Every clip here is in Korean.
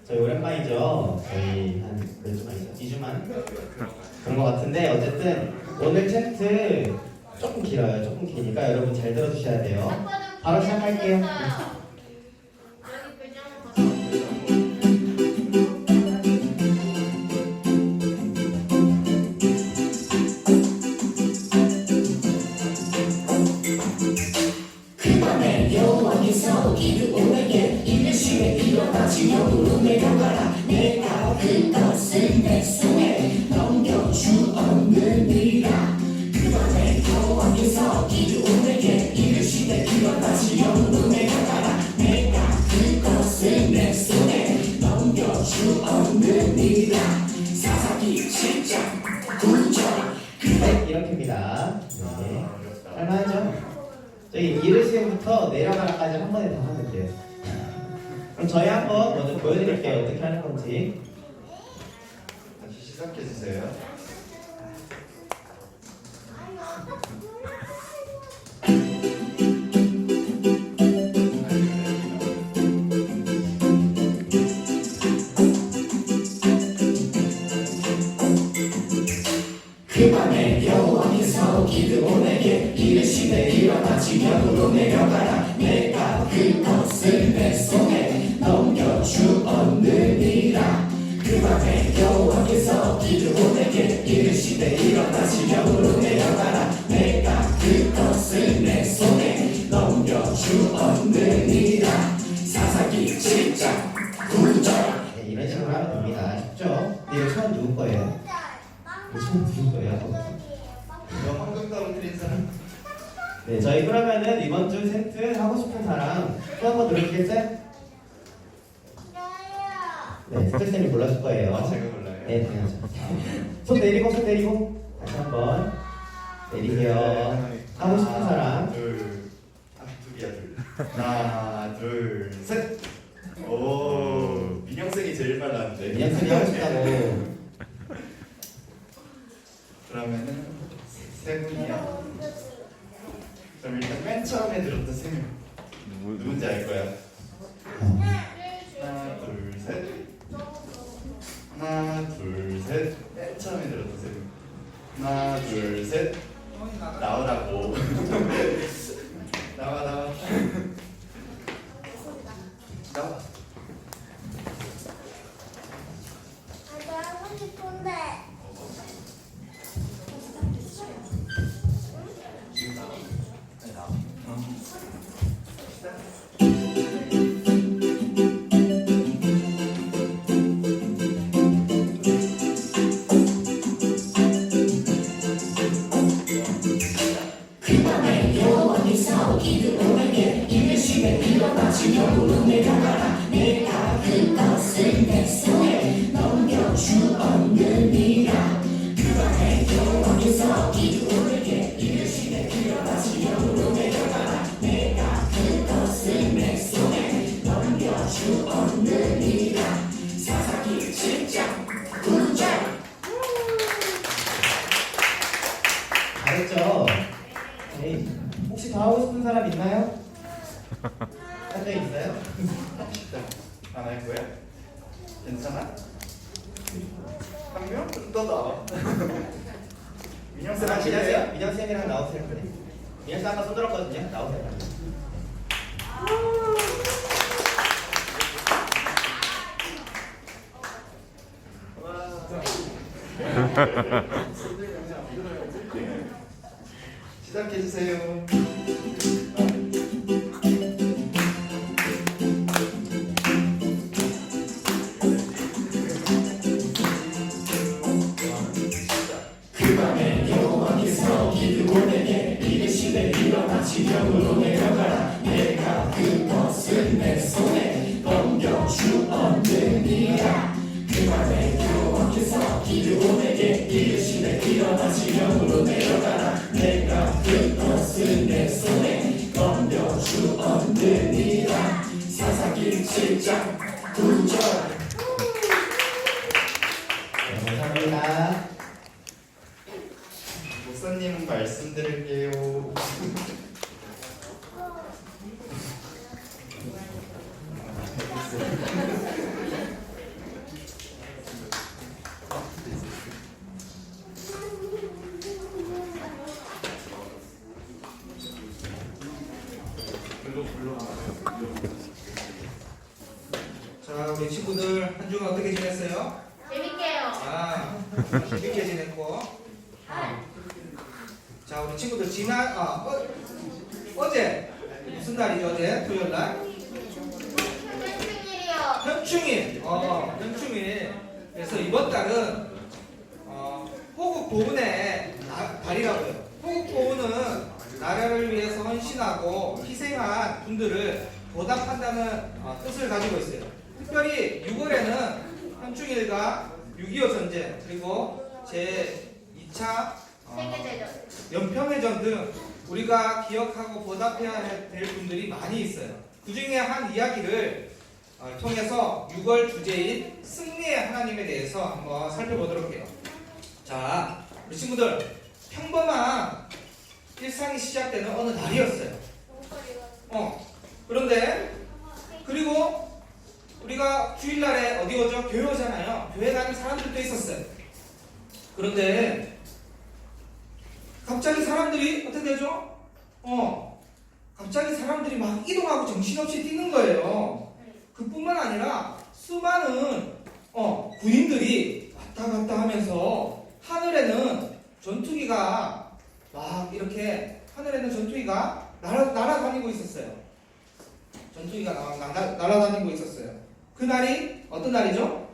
저희 오랜만이죠. 저희 한 몇 주만 있어? 2주만? 그런 것 같은데 어쨌든 오늘 챕트 조금 길어요. 조금 기니까 여러분 잘 들어주셔야 돼요. 바로 시작할게요. 그밤에 여호와께서 기드온에게 이르시되 일어나지 영으로 내려가라. 내가 그것을 내 손에 넘겨주었느니라. 그밤에 여호와께서 기드온에게 이르시되 일어나지 영으로 내려가라. 내가 그것을 내 손에 넘겨주었느니라. 사사기 7장 9절. 네, 이렇게입니다. 네. 할만하죠? 저희 이르시부터 내려가라까지 한 번에 다 하면 돼요. 그럼 저희 한번 먼저 보여드릴게요. 어떻게 하는 건지. 다시 시작해 주세요. 그밤에 여호와께서 기드온에게 이르시되 일어나지 영으로 내려가라. 내가 그것을 내 손에 넘겨주었느니라. 그밤에 여호와께서 기드온에게 이르시되 일어나지 영으로 내려가라. 내가 그것을 내 손에 넘겨주었느니라. 사사기 7장 9절. 네, 이런 식으로 하면 됩니다. 쉽죠? 근데 이거 처음 누구 거예요? 이거 처음 누구 거예요? 이거 황금 떨어뜨린 사람? 네, 저희 그러면은 이번 주 세트 하고 싶은 사람 또 한 번 들어주겠어요? 네, 스텔쌤이 골라줄 거예요. 제가 골라요. 네, 당연하죠. 손 내리고, 손 내리고. 다시 한 번. 내리세요. 하고 싶은 사람. 둘이야 둘. 하나 둘 셋. 오 민영생이 제일 빨랐는데. 민영쌤이 하고 싶다고. 그러면은 세 분이요. 그럼 일단 맨 처음에 들었던 세 명. 누군지 알 거야. 하나 둘 셋. 하나 둘 셋. 맨 처음에 들었던 세 명. 하나 둘 셋. 나오라고. 나와 나와. 나와. 하고 싶은데. 지금 나와. 아니 나와. 그밤에 여호와께서 기드온에게 이르시되 일어나지 영으로 내려가라. 내가 그것을 내 손에 넘겨주었느니라. 그밤에 여호와께서 기드온에게 이르시되 일어나지 영으로 내려가라. 내가 그것을 내 손에 넘겨주었느니라. 사사기 7장 9절. 잘했죠? 네. 혹시 더 하고 싶은 사람 있나요? 한 명 있어요? 안 할 거야? 괜찮아? 한 명? 좀 더 나와. 민영쌤 하실래요? 민영쌤이랑 나오세요. 민영쌤 아까 손 들었거든요. 나오세요. 시작해 주세요. 그밤에 여호와께서 기드온에게 이르시되 일어나지 영으로 내려가라. 내가 그것을 내 손에 넘겨주었느니라. 그밤에 여호와께서 기드온에게 이르시되 일어나지 영으로 내려가라. 내가 그것을 내 손에 넘겨주었느니라. 사사기 7장 9절. 네, 감사합니다. 목사님 말씀드릴게요. 자, 우리 친구들 한 주간 어떻게 지냈어요? 재밌게요. 아, 재밌게 지냈고. 자, 우리 친구들 어제 무슨 날이죠? 어제 토요일 날? 현충일이요. 현충일. 현충일. 그래서 이번 달은 호국 보훈의 달이라고요. 호국 보훈은 나라를 위해서 헌신하고 희생한 분들을 보답한다는 뜻을 가지고 있어요. 특별히 6월에는 현충일과 6.25 전쟁 그리고 제2차 세계대전. 연평해전 등 우리가 기억하고 보답해야 될 분들이 많이 있어요. 그 중에 한 이야기를 통해서 6월 주제인 승리의 하나님에 대해서 한번 살펴보도록 해요. 자, 우리 친구들 평범한 일상이 시작되는 어느 날이었어요. 그런데 그리고 우리가 주일날에 어디 오죠? 교회 오잖아요. 교회 가는 사람들도 있었어요. 그런데 갑자기 사람들이 어떻게 되죠? 갑자기 사람들이 막 이동하고 정신없이 뛰는 거예요. 그뿐만 아니라 수많은 군인들이 왔다 갔다 하면서 하늘에는 전투기가 날아다니고 있었어요. 전투기가 날아다니고 있었어요. 그 날이 어떤 날이죠?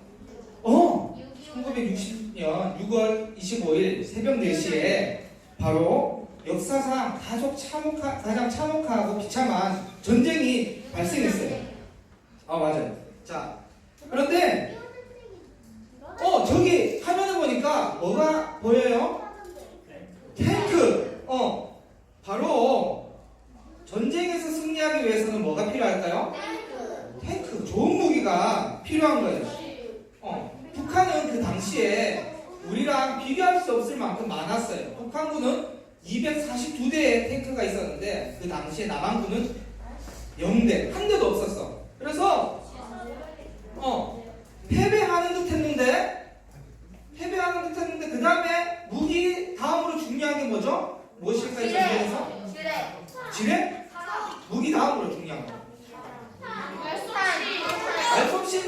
1960년 6월 25일 새벽 4시에 바로 역사상 가장 참혹하고 비참한 전쟁이 발생했어요. 맞아요. 자, 그런데 저기 화면을 보니까 뭐가 보여요? 탱크. 바로 전쟁에서 승리하기 위해서는 뭐가 필요할까요? 탱크. 좋은 무기가 필요한 거예요. 북한은 그 당시에 우리랑 비교할 수 없을 만큼 많았어요. 북한군은 242대의 탱크가 있었는데 그 당시에 남한군은 0대, 한 대도 없었어. 그래서 패배하는 듯 했는데 그 다음에 무기 다음으로 중요한 게 뭐죠? 무엇일까요? 전쟁에서? 지뢰? 무기 다음으로 중요한 거.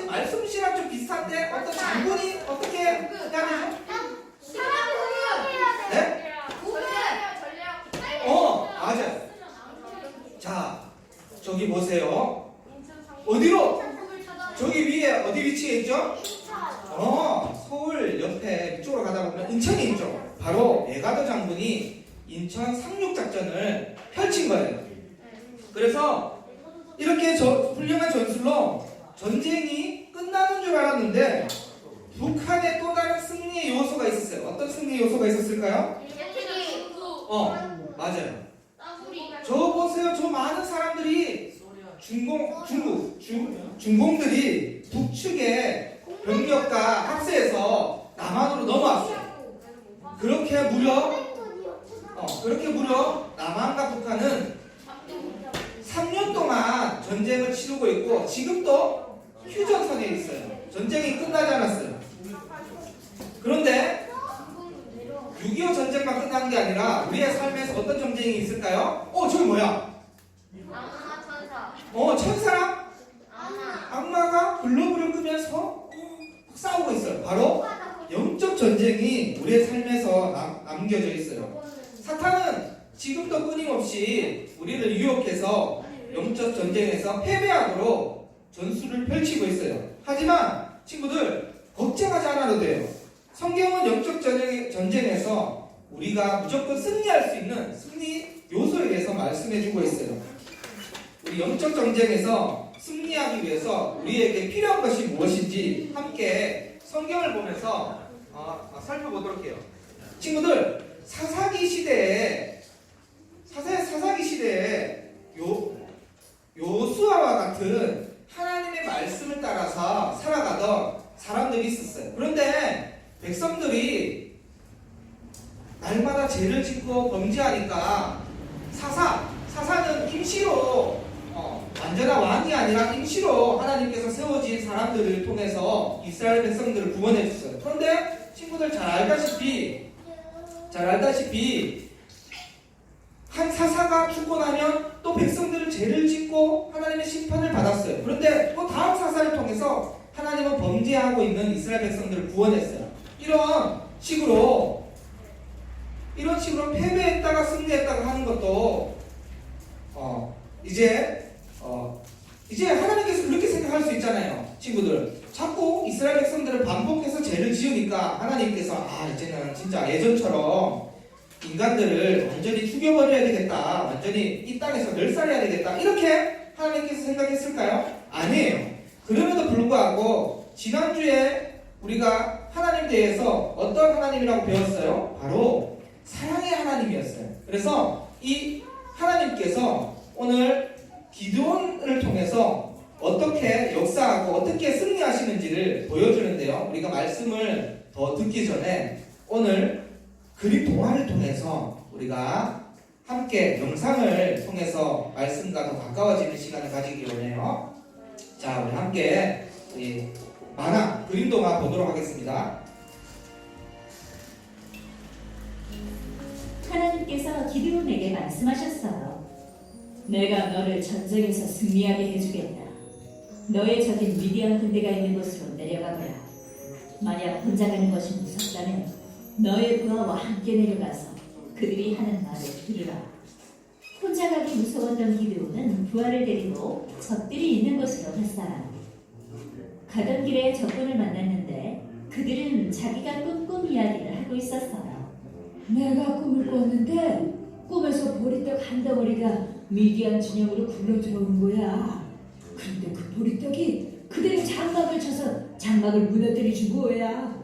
말솜씨랑 좀 비슷한데 어떤 장군이 어떻게 해야 되죠? 네? 맞아요. 자, 저기 보세요. 어디로? 저기 위에 어디 위치에 있죠? 서울 옆에 이쪽으로 가다 보면 인천이 있죠. 바로 메가더 장군이 인천 상륙작전을 펼친 거예요. 그래서 이렇게 훌륭한 전술로 전쟁이 끝나는 줄 알았는데 북한에 또 다른 승리의 요소가 있었어요. 어떤 승리의 요소가 있었을까요? 맞아요. 저 보세요. 저 많은 사람들이 중공들이 북측에 병력과 합세해서 남한으로 넘어왔어요. 그렇게 무려 남한과 북한은 3년 동안 전쟁을 치르고 있고 지금도 휴전선에 있어요. 전쟁이 끝나지 않았어요. 그런데 6.25 전쟁만 끝난 게 아니라 우리의 삶에서 어떤 전쟁이 있을까요? 저기 뭐야? 천사랑 악마가 글로브를 끄면서 싸우고 있어요. 바로 영적 전쟁이 우리의 삶에서 남겨져 있어요. 사탄은 지금도 끊임없이 우리를 유혹해서 영적 전쟁에서 패배하도록 전술을 펼치고 있어요. 하지만 친구들 걱정하지 않아도 돼요. 성경은 영적 전쟁에서 우리가 무조건 승리할 수 있는 승리 요소에 대해서 말씀해주고 있어요. 우리 영적 전쟁에서 승리하기 위해서 우리에게 필요한 것이 무엇인지 함께 성경을 보면서 살펴보도록 해요. 친구들, 사사기 시대에 요수아와 같은 하나님의 말씀을 따라서 살아가던 사람들이 있었어요. 그런데 백성들이 날마다 죄를 짓고 범죄하니까 사사는 임시로 완전한 왕이 아니라 임시로 하나님께서 세워진 사람들을 통해서 이스라엘 백성들을 구원해 줬어요. 그런데 친구들 잘 알다시피 한 사사가 죽고 나면 또 백성들은 죄를 짓고 하나님의 심판을 받았어요. 그런데 또 다음 사사를 통해서 하나님은 범죄하고 있는 이스라엘 백성들을 구원했어요. 이런 식으로 패배했다가 승리했다가 하는 것도 이제 하나님께서 그렇게 생각할 수 있잖아요. 친구들, 자꾸 이스라엘 백성들을 반복해서 죄를 지으니까 하나님께서 이제는 진짜 예전처럼 인간들을 완전히 죽여버려야 되겠다, 완전히 이 땅에서 멸살해야 되겠다, 이렇게 하나님께서 생각했을까요? 아니에요. 그럼에도 불구하고 지난주에 우리가 하나님 대해서 어떤 하나님이라고 배웠어요? 바로 사랑의 하나님이었어요. 그래서 이 하나님께서 오늘 기드온을 통해서 어떻게 역사하고 어떻게 승리하시는지를 보여주는데요. 우리가 말씀을 더 듣기 전에 오늘 그림 동화를 통해서 우리가 함께 영상을 통해서 말씀과 더 가까워지는 시간을 가지기 원해요. 자, 우리 함께 만화 그림 동화 보도록 하겠습니다. 하나님께서 기드온에게 말씀하셨어요. 내가 너를 전쟁에서 승리하게 해주겠다. 너의 적인 미디안 군대가 있는 곳으로 내려가거라. 만약 혼자 가는 것이 무섭다면 너의 부하와 함께 내려가서 그들이 하는 말을 들으라. 혼자 가기 무서웠던 기드온은 부하를 데리고 적들이 있는 곳으로 갔어요. 가던 길에 적군을 만났는데 그들은 자기가 꾼 꿈 이야기를 하고 있었어요. 내가 꿈을 꿨는데 꿈에서 보리떡 한 덩어리가 미디안 진영으로 굴러 들어온 거야. 그런데 그 보리떡이 그들의 장막을 쳐서 장막을 무너뜨려 준 거야.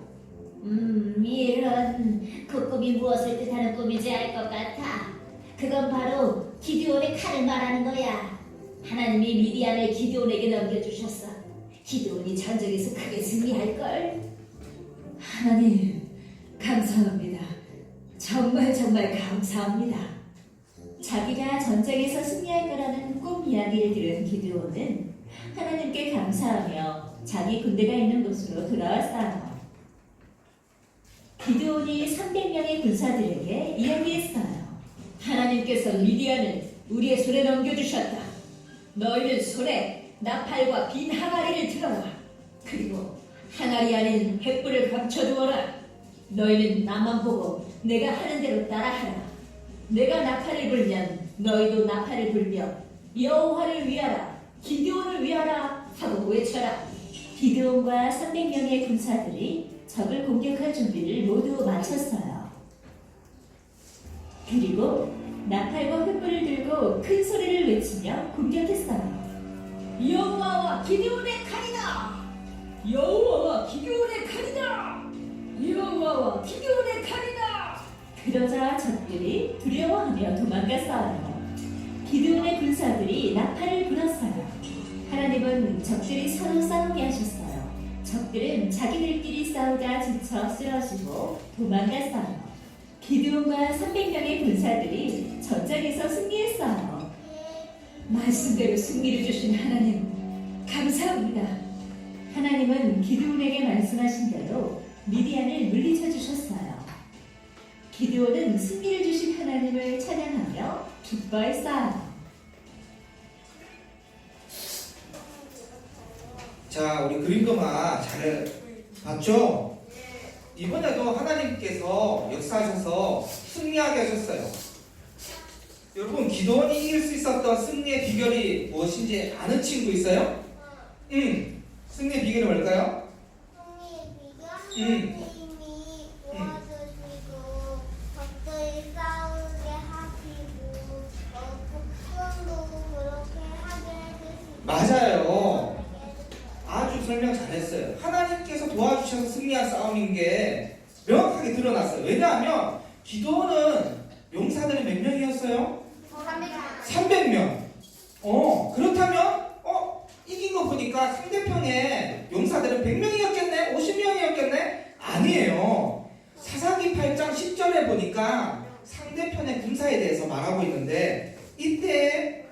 이런 그 꿈이 무엇을 뜻하는 꿈인지 알 것 같아. 그건 바로 기드온의 칼을 말하는 거야. 하나님이 미디안을 기드온에게 넘겨주셨어. 기드온이 전쟁에서 크게 승리할걸. 하나님, 감사합니다. 정말 감사합니다. 자기가 전쟁에서 승리할 거라는 꿈 이야기를 들은 기드온은 하나님께 감사하며 자기 군대가 있는 곳으로 돌아왔어요. 기드온이 300명의 군사들에게 이야기했어요. 하나님께서 미디안을 우리의 손에 넘겨주셨다. 너희는 손에 나팔과 빈 항아리를 들어라. 그리고 항아리 안에는 횃불을 감춰두어라. 너희는 나만 보고 내가 하는 대로 따라하라. 내가 나팔을 불면 너희도 나팔을 불며 여호와를 위하라, 기드온을 위하라 하고 외쳐라. 기드온과 300명의 군사들이 적을 공격할 준비를 모두 마쳤어요. 그리고 나팔과 횃불을 들고 큰 소리를 외치며 공격했어요. 여호와와 기드온의 칼이다! 여호와와 기드온의 칼이다! 여호와와 기드온의 칼이다! 그러자 적들이 두려워하며 도망갔어요. 기드온의 군사들이 나팔을 불었어요. 하나님은 적들이 서로 싸우게 하셨어요. 적들은 자기들끼리 싸우다 지쳐 쓰러지고 도망갔어요. 기드온과 300명의 군사들이 전장에서 승리했어요. 말씀대로 승리를 주신 하나님, 감사합니다. 하나님은 기드온에게 말씀하신 대로 미디안을 물리쳐 주셨어요. 기드온은 승리를 주신 하나님을 찬양하며 기뻐했어요. 자, 우리 그림 동화 잘 봤죠? 이번에도 하나님께서 역사하셔서 승리하게 하셨어요. 여러분, 기도원이 이길 수 있었던 승리의 비결이 무엇인지 아는 친구 있어요? 승리의 비결이 뭘까요? 승리의 비결? 도와주시고 적들이 싸우게 하시고 복종도 그렇게 하게 해주시고 맞아요. 아주 설명 잘했어요. 하나님께서 도와주셔서 승리한 싸움인 게 명확하게 드러났어요. 왜냐하면 기도원은 용사들이 몇 명이었어요? 300명. 그렇다면 이긴 거 보니까 상대편의 용사들은 100명이었겠네? 50명이었겠네? 아니에요. 사사기 8장 10절에 보니까 상대편의 군사에 대해서 말하고 있는데 이때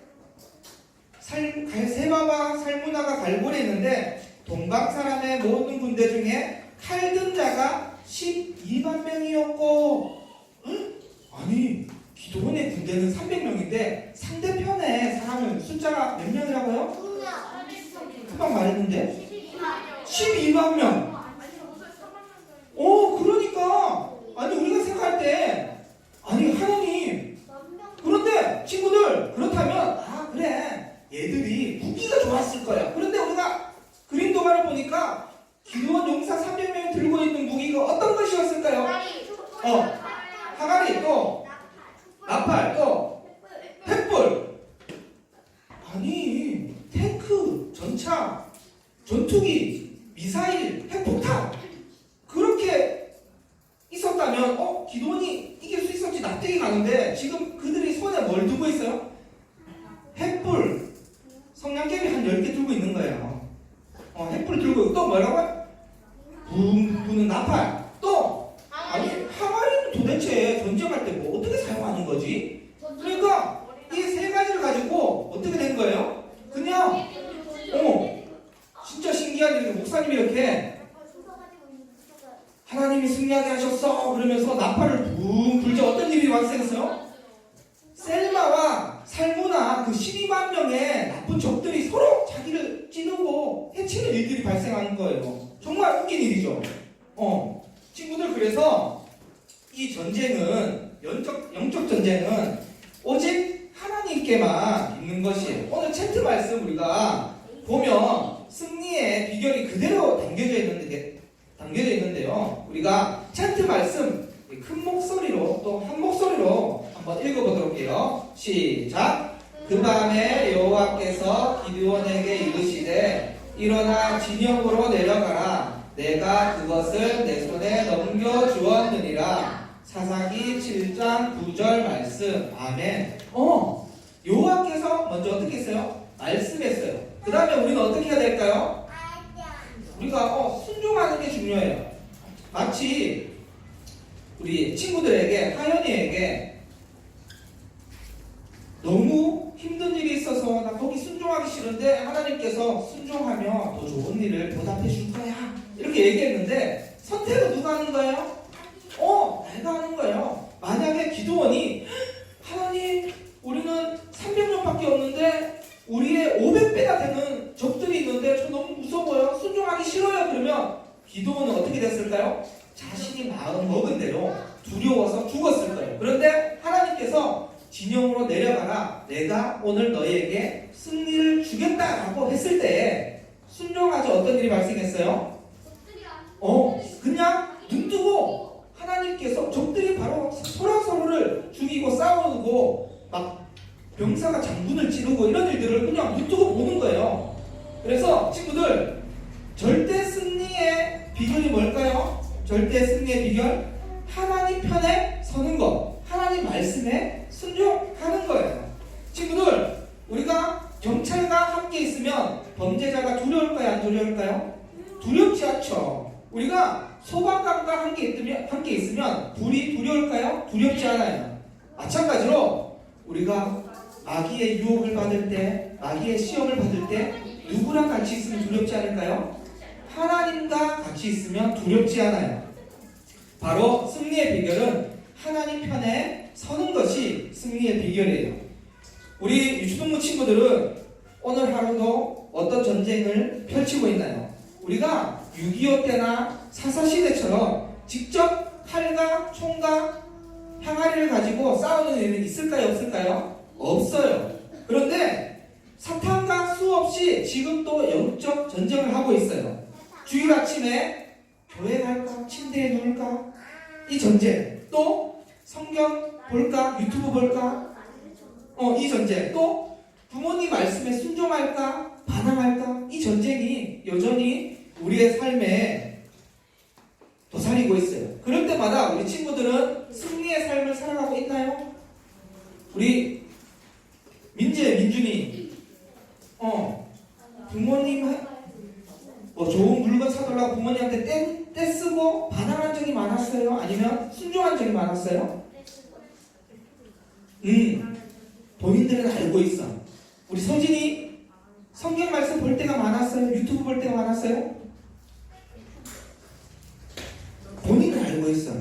세바와 살무나가 갈고리 했는데 동방 사람의 모든 군대 중에 칼든 자가 12만 명이었고 아니 기도원의 군대는 300명인데 상대편의 사람은 숫자가 몇 명이라고요? 금방 말했는데 12만 명. 그러니까 아니 우리가 생각할 때 아니 하나님 그런데 친구들 그렇다면 그래 얘들이 무기가 좋았을 거야. 그런데 우리가 그림 도가를 보니까 기도원 용사 300명이 들고 있는 무기가 어떤 것이었을까요? 항아리 또 나팔 또 횃불. 아니 탱크, 전차, 전투기, 미사일, 핵폭탄 그렇게 있었다면 기도원이 이길 수 있었지 납득이 가는데 지금 그들이 손에 뭘 두고 있어요? 횃불, 성냥개비 한 10개 들고 있는 거예요. 횃불 들고 있고 또 뭐라고요? 붕 부는 나팔 또 아니 항아리는 도대체 전쟁할 때 뭐 어떻게 사용하는 거지? 그러니까 이 세 가지를 가지고 어떻게 된 거예요? 그냥 진짜 신기한 일이 목사님이 이렇게 하나님이 승리하게 하셨어 그러면서 나팔을 붕 불자 어떤 일이 발생했어요? 셀마와 살무나 그 12만 명의 나쁜 적들이 서로 자기를 찌르고 해치는 일들이 발생하는 거예요. 정말 웃긴 일이죠. 친구들 그래서 이 전쟁은 영적 전쟁은 오직 하나님께만 있는 것이에요. 오늘 챕터 말씀 우리가 보면 승리의 비결이 그대로 담겨져 있는데요. 우리가 챕터 말씀 큰 목소리로 또 한 목소리로 한번 읽어보도록 해요. 시작. 그 밤에 여호와께서 기드온에게 이르시되 일어나 진영으로 내려가라. 내가 그것을 내 손에 넘겨주었느니라. 사사기 7장 9절 말씀. 아멘. 여호와께서 먼저 어떻게 했어요? 말씀했어요. 그 다음에 우리는 어떻게 해야 될까요? 우리가 순종하는 게 중요해요. 마치 우리 친구들에게 하연이에게 너무 힘든 일이 있어서 나 거기 순종하기 싫은데 하나님께서 순종하면 더 좋은 일을 보답해 줄 거야 이렇게 얘기했는데 선택은 누가 하는 거예요? 내가 하는 거예요. 만약에 기도원이 하나님 우리는 300명밖에 없는데 우리의 500배나 되는 적들이 있는데 저 너무 무서워요. 순종하기 싫어요. 그러면 기도원은 어떻게 됐을까요? 자신이 마음 먹은 대로 두려워서 죽었을 거예요. 그런데 하나님께서 진영으로 내려가라. 내가 오늘 너희에게 승리를 주겠다라고 했을 때 순종하지 어떤 일이 발생했어요? 그냥 눈 뜨고 하나님께서 적들이 바로 서로를 죽이고 싸우고 막 병사가 장군을 찌르고 이런 일들을 그냥 눈 뜨고 보는 거예요. 그래서 친구들 절대 승리의 비결이 뭘까요? 절대 승리의 비결? 하나님 편에 서는 것, 하나님 말씀에 순종하는 거예요. 친구들 우리가 경찰과 함께 있으면 범죄자가 두려울까요? 안 두려울까요? 두렵지 않죠. 우리가 소방관과 함께 있으면 불이 두려울까요? 두렵지 않아요. 마찬가지로 우리가 마귀의 유혹을 받을 때, 마귀의 시험을 받을 때 누구랑 같이 있으면 두렵지 않을까요? 하나님과 같이 있으면 두렵지 않아요. 바로 승리의 비결은 하나님 편에 서는 것이 승리의 비결이에요. 우리 유초동부 친구들은 오늘 하루도 어떤 전쟁을 펼치고 있나요? 우리가 6.25 때나 사사시대처럼 직접 칼과 총과 항아리를 가지고 싸우는 일은 있을까요? 없을까요? 없어요. 그런데 사탄과 수없이 지금도 영적 전쟁을 하고 있어요. 주일 아침에 교회 갈까? 침대에 누울까? 이 전쟁. 또 성경 볼까? 유튜브 볼까? 이 전쟁. 또 부모님 말씀에 순종할까? 반항할까? 이 전쟁이 여전히 우리의 삶에 도사리고 있어요. 그럴 때마다 우리 친구들은 승리의 삶을 살아가고 있나요? 우리 민준이 부모님 좋은 물건 사달라고 부모님한테 떼쓰고 반항한 적이 많았어요? 아니면 순종한 적이 많았어요? 본인들은 알고 있어. 우리 서진이 성경 말씀 볼 때가 많았어요? 유튜브 볼 때가 많았어요? 본인은 알고 있어.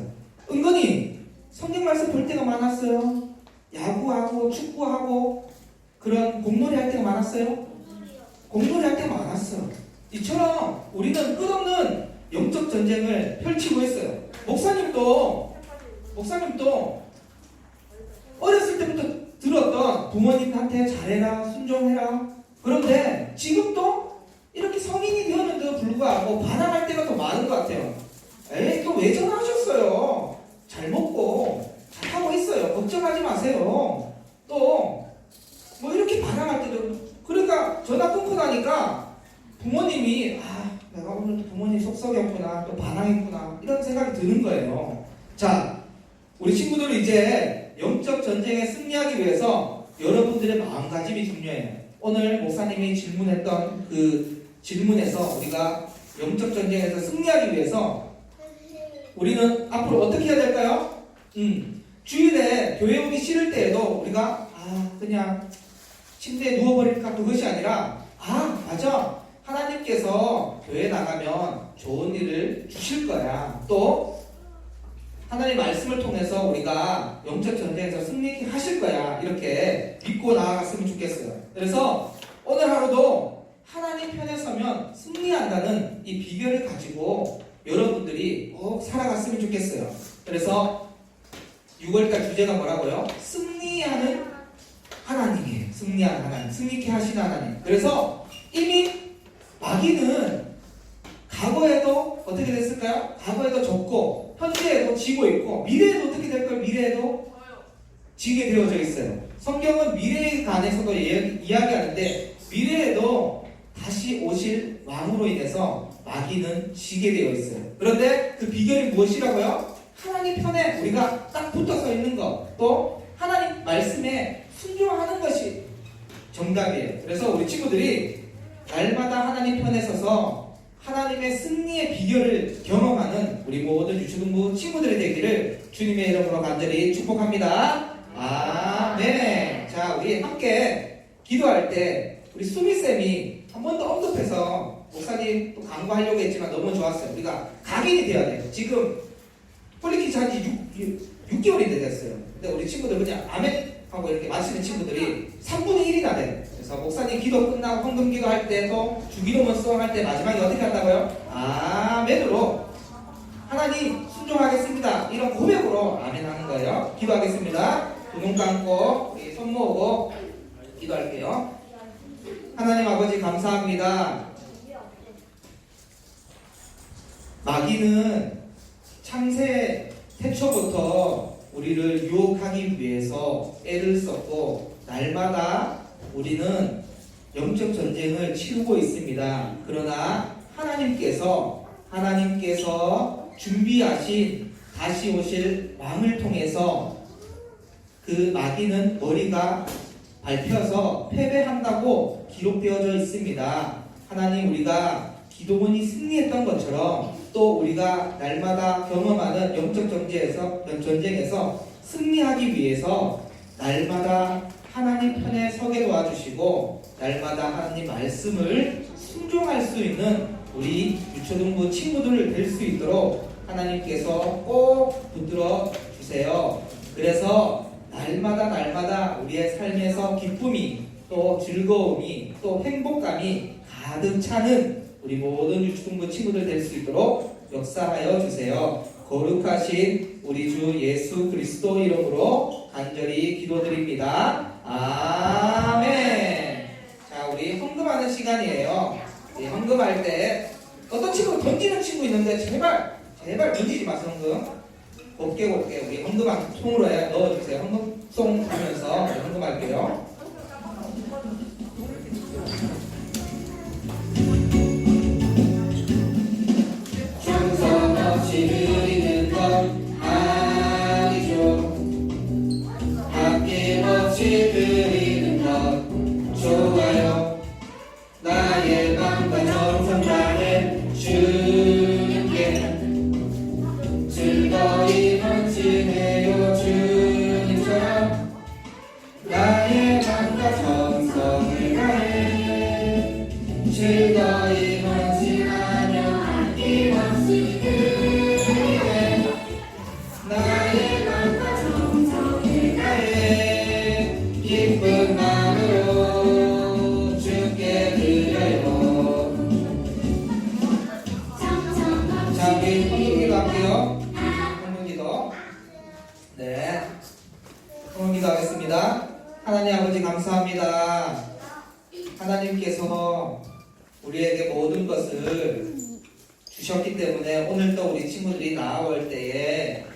은근히 성경 말씀 볼 때가 많았어요? 야구하고 축구하고 그런 공놀이 할 때가 많았어요? 공놀이 할 때가 많았어. 이처럼 우리는 끝없는 영적 전쟁을 펼치고 있어요. 목사님도 어렸을 때부터 들었던 부모님한테 잘해라, 순종해라. 그런데 지금도 이렇게 성인이 되었는데도 불구하고 반항할 때가 더 많은 것 같아요. 에이, 또 왜 전화하셨어요? 잘 먹고 잘 하고 있어요. 걱정하지 마세요. 또 뭐 이렇게 반항할 때도, 그러니까 전화 끊고 나니까 부모님이 내가 오늘 부모님 속 썩였구나, 또 반항했구나, 이런 생각이 드는 거예요. 자, 우리 친구들은 이제 영적 전쟁에 승리하기 위해서 여러분들의 마음가짐이 중요해요. 오늘 목사님이 질문했던 그 질문에서 우리가 영적 전쟁에서 승리하기 위해서 우리는 앞으로 어떻게 해야 될까요? 주일에 교회 오기 싫을 때에도 우리가 그냥 침대에 누워버릴까, 그것이 아니라 맞아, 하나님께서 교회 나가면 좋은 일을 주실 거야. 또 하나님 말씀을 통해서 우리가 영적 전쟁에서 승리하실 거야. 이렇게 믿고 나아갔으면 좋겠어요. 그래서 오늘 하루도 하나님 편에 서면 승리한다는 이 비결을 가지고 여러분들이 꼭 살아갔으면 좋겠어요. 그래서 6월달 주제가 뭐라고요? 승리하는 하나님이에요. 승리하는 하나님, 승리케 하시는 하나님. 그래서 이미 마귀는 과거에도 어떻게 됐을까요? 과거에도 졌고, 현재에도 지고 있고, 미래에도 어떻게 될까요? 미래에도 지게 되어져 있어요. 성경은 미래에 관해서도 이야기하는데, 미래에도 다시 오실 왕으로 인해서 마귀는 지게 되어 있어요. 그런데 그 비결이 무엇이라고요? 하나님 편에 우리가 딱 붙어서 있는 것, 또 하나님 말씀에 순종하는 것이 정답이에요. 그래서 우리 친구들이 날마다 하나님 편에 서서 하나님의 승리의 비결을 경험하는 우리 모든 유초등부 친구들이 되기를 주님의 이름으로 간절히 축복합니다. 아멘. 자, 우리 함께 기도할 때 우리 수미쌤이 한 번 더 언급해서 목사님 또 강구하려고 했지만 너무 좋았어요. 우리가 각인이 돼야 돼요. 지금 폴리키즈 한지 6개월이 됐어요. 근데 우리 친구들 그냥 아멘 하고 이렇게 마치는 친구들이 3분의 1이나 돼요. 그래서 목사님 기도 끝나고 헌금 기도할 때도 주기도문 수행할 때 마지막에 어떻게 한다고요? 아멘으로 하나님 순종하겠습니다, 이런 고백으로 아멘 하는 거예요. 기도하겠습니다. 두 눈 감고 우리 손 모으고 기도할게요. 하나님 아버지 감사합니다. 마귀는 창세 태초부터 우리를 유혹하기 위해서 애를 썼고 날마다 우리는 영적 전쟁을 치르고 있습니다. 그러나 하나님께서 준비하신 다시 오실 왕을 통해서 그 마귀는 머리가 밟혀서 패배한다고 기록되어져 있습니다. 하나님, 우리가 기도문이 승리했던 것처럼 또 우리가 날마다 경험하는 영적 전쟁에서 승리하기 위해서 날마다 하나님 편에 서게 도와주시고 날마다 하나님 말씀을 순종할 수 있는 우리 유초등부 친구들 될 수 있도록 하나님께서 꼭 붙들어 주세요. 그래서 날마다 우리의 삶에서 기쁨이 또 즐거움이 또 행복감이 가득 차는 우리 모든 유초등부 친구들 될 수 있도록 역사하여 주세요. 거룩하신 우리 주 예수 그리스도 이름으로 간절히 기도드립니다. 아멘. 자, 우리 헌금하는 시간이에요. 헌금할 때 어떤 친구 던지는 친구 있는데 제발 던지지 마세요. 헌금 곱게 우리 헌금 한 통으로 넣어주세요. 헌금송 하면서 헌금할게요. 충성 없이 드리는 건 아니죠. 아낌없이 드리는 건 좋아요. 나의 마음과 정성 다해 주님께 즐거이 헌신해요. 주님처럼 나의 우리 헌금기도 할게요. 헌금기도. 네. 헌금기도 하겠습니다. 하나님 아버지 감사합니다. 하나님께서 우리에게 모든 것을 주셨기 때문에 오늘 또 우리 친구들이 나아올 때에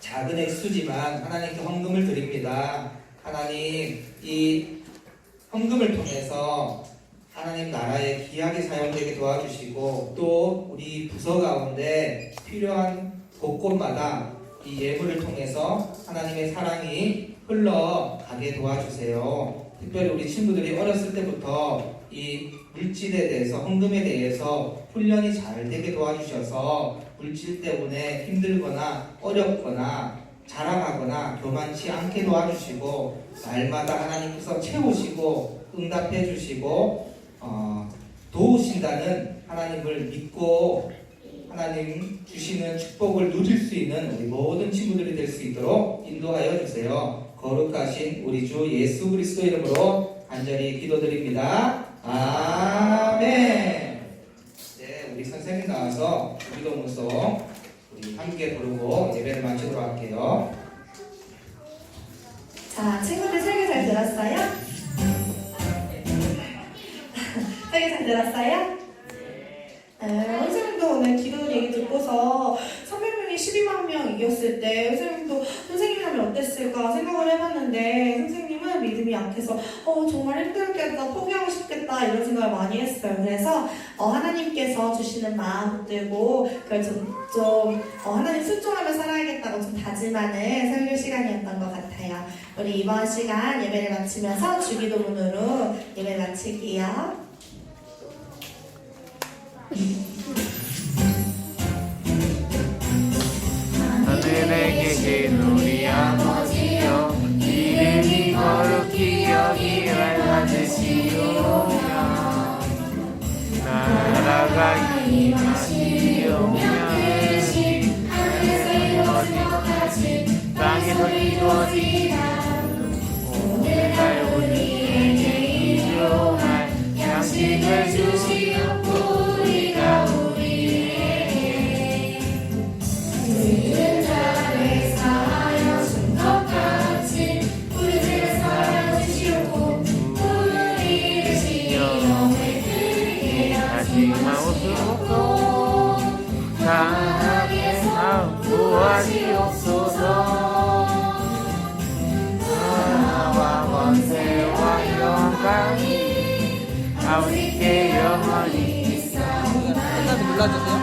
작은 액수지만 하나님께 헌금을 드립니다. 하나님, 이 헌금을 통해서 하나님 나라에 귀하게 사용되게 도와주시고 또 우리 부서 가운데 필요한 곳곳마다 이 예물을 통해서 하나님의 사랑이 흘러가게 도와주세요. 특별히 우리 친구들이 어렸을 때부터 이 물질에 대해서, 헌금에 대해서 훈련이 잘 되게 도와주셔서 물질 때문에 힘들거나 어렵거나 자랑하거나 교만치 않게 도와주시고 날마다 하나님께서 채우시고 응답해 주시고 도우신다는 하나님을 믿고 하나님 주시는 축복을 누릴 수 있는 우리 모든 친구들이 될 수 있도록 인도하여 주세요. 거룩하신 우리 주 예수 그리스도 이름으로 간절히 기도드립니다. 아멘. 네, 우리 선생님 나와서 기도문송 우리 함께 부르고 예배를 마치도록 할게요. 자, 친구들 설교 잘 들었어요? 설교 잘 들었어요? 선생님도 오늘 기도 얘기 듣고서 300명이 12만 명 이겼을 때 선생님도 선생님이라면 어땠을까 생각을 해봤는데 선생님은 믿음이 약해서 정말 힘들겠다, 포기하고 싶겠다 이런 생각을 많이 했어요. 그래서 하나님께서 주시는 마음 붙들고 그걸 좀 하나님 순종하며 살아야겠다고 좀 다짐하는 설교 시간이었던 것 같아요. 우리 이번 시간 예배를 마치면서 주기도문으로 예배를 마칠게요. 하늘에 계신 우리 아버지여 이름이 거룩히 여기를 받으시오며 나라가 임하시오며 하늘에서 이루어진 것 같이 땅에서 이루어지리라. 오늘날 우리에게 일용할 양식을 주시옵고 우리가 우리에게 죄를 자를 사하여 준 것 같이 우리 죄를 사하여 주시옵고 우리를 시험에 들게 하지 마옵소서. 강하게 구하시옵소서. 나와 권세와 영광이 아버지께 영원히 있사오나이다. 눌러주세요.